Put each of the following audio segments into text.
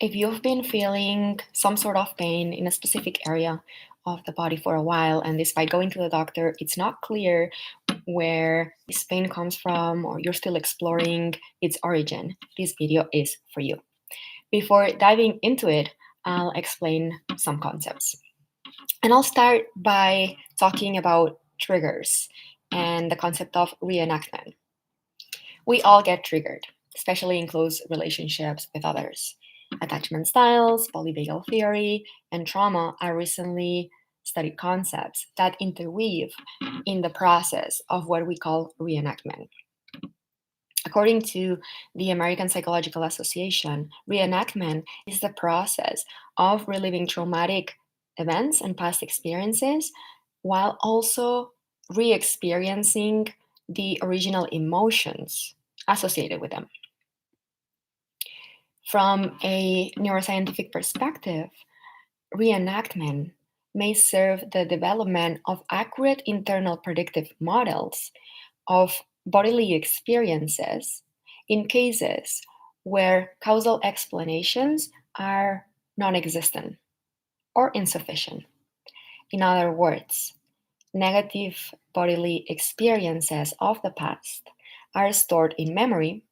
If you've been feeling some sort of pain in a specific area of the body for a while, and despite going to the doctor, it's not clear where this pain comes from, or you're still exploring its origin, this video is for you. Before diving into it, I'll explain some concepts. And I'll start by talking about triggers and the concept of reenactment. We all get triggered, especially in close relationships with others. Attachment styles, polyvagal theory, and trauma are recently studied concepts that interweave in the process of what we call reenactment. According to the American Psychological Association, reenactment is the process of reliving traumatic events and past experiences while also re experiencing the original emotions associated with them. From a neuroscientific perspective, reenactment may serve the development of accurate internal predictive models of bodily experiences in cases where causal explanations are non existent or insufficient. In other words, negative bodily experiences of the past are stored in memory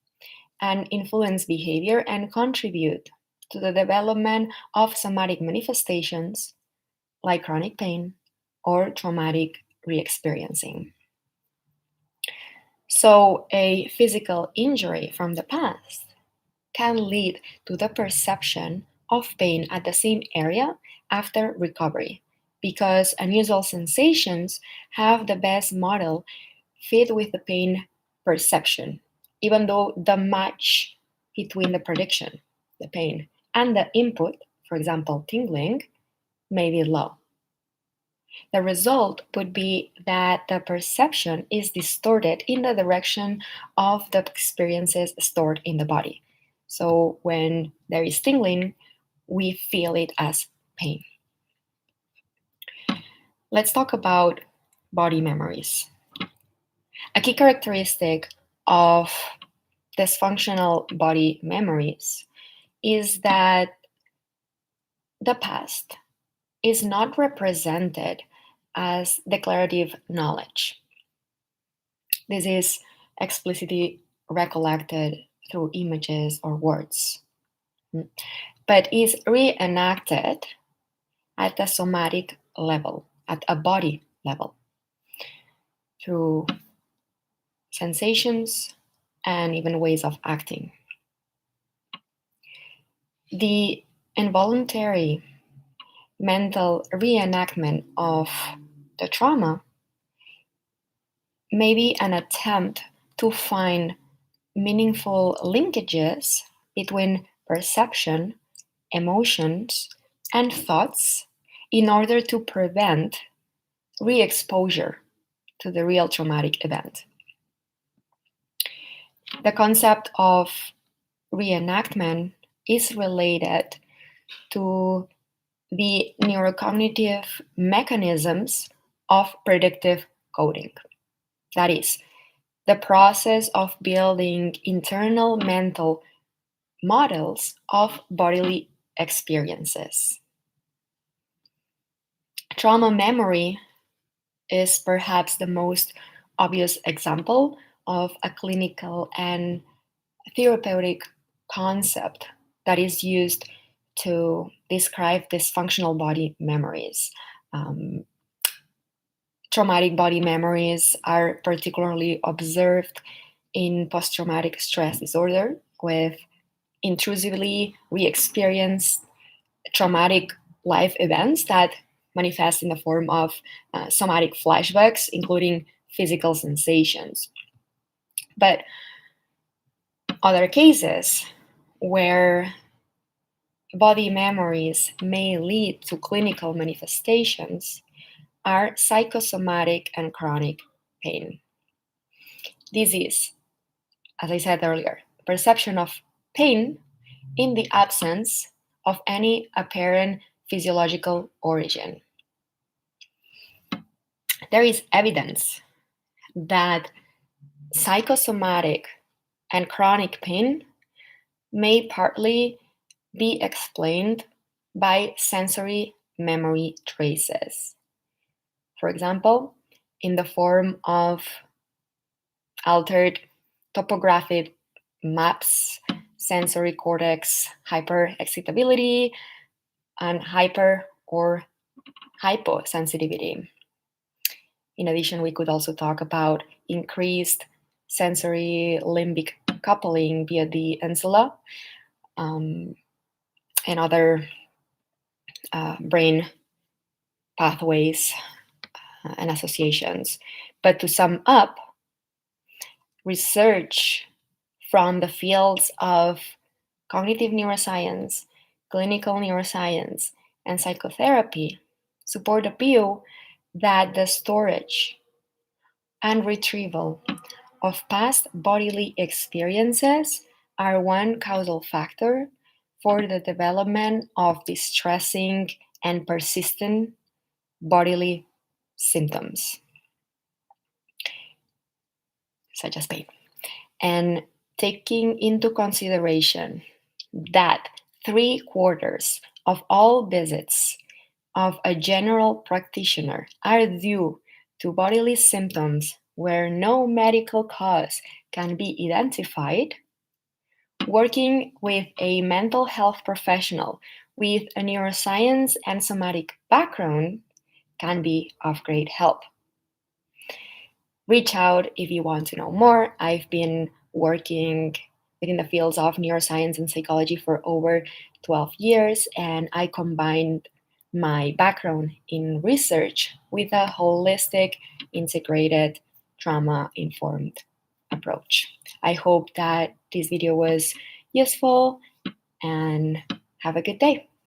and influence behavior and contribute to the development of somatic manifestations like chronic pain or traumatic re-experiencing. So, a physical injury from the past can lead to the perception of pain at the same area after recovery because unusual sensations have the best model fit with the pain perception, even though the match between the prediction, the pain, and the input, for example, tingling, may be low. The result would be that the perception is distorted in the direction of the experiences stored in the body. So when there is tingling, we feel it as pain. Let's talk about body memories. A key characteristic of dysfunctional body memories is that the past is not represented as declarative knowledge. This is explicitly recollected through images or words, but is reenacted at a somatic level, at a body level, through sensations and even ways of acting. The involuntary mental reenactment of the trauma may be an attempt to find meaningful linkages between perception, emotions, and thoughts in order to prevent re-exposure to the real traumatic event. The concept of reenactment is related to the neurocognitive mechanisms of predictive coding. That is, the process of building internal mental models of bodily experiences. Trauma memory is perhaps the most obvious example of a clinical and therapeutic concept that is used to describe dysfunctional body memories. Traumatic body memories are particularly observed in post-traumatic stress disorder with intrusively re-experienced traumatic life events that manifest in the form of somatic flashbacks, including physical sensations. But other cases where body memories may lead to clinical manifestations are psychosomatic and chronic pain. This is, as I said earlier, perception of pain in the absence of any apparent physiological origin. There is evidence that psychosomatic and chronic pain may partly be explained by sensory memory traces. For example, in the form of altered topographic maps, sensory cortex hyperexcitability, and hyper or hyposensitivity. In addition, we could also talk about increased sensory limbic coupling via the insula and other brain pathways and associations. But to sum up, research from the fields of cognitive neuroscience, clinical neuroscience, and psychotherapy support the view that the storage and retrieval of past bodily experiences are one causal factor for the development of distressing and persistent bodily symptoms, such as pain. And taking into consideration that 3/4 of all visits of a general practitioner are due to bodily symptoms where no medical cause can be identified, working with a mental health professional with a neuroscience and somatic background can be of great help. Reach out if you want to know more. I've been working within the fields of neuroscience and psychology for over 12 years, and I combined my background in research with a holistic, integrated, trauma-informed approach. I hope that this video was useful, and have a good day.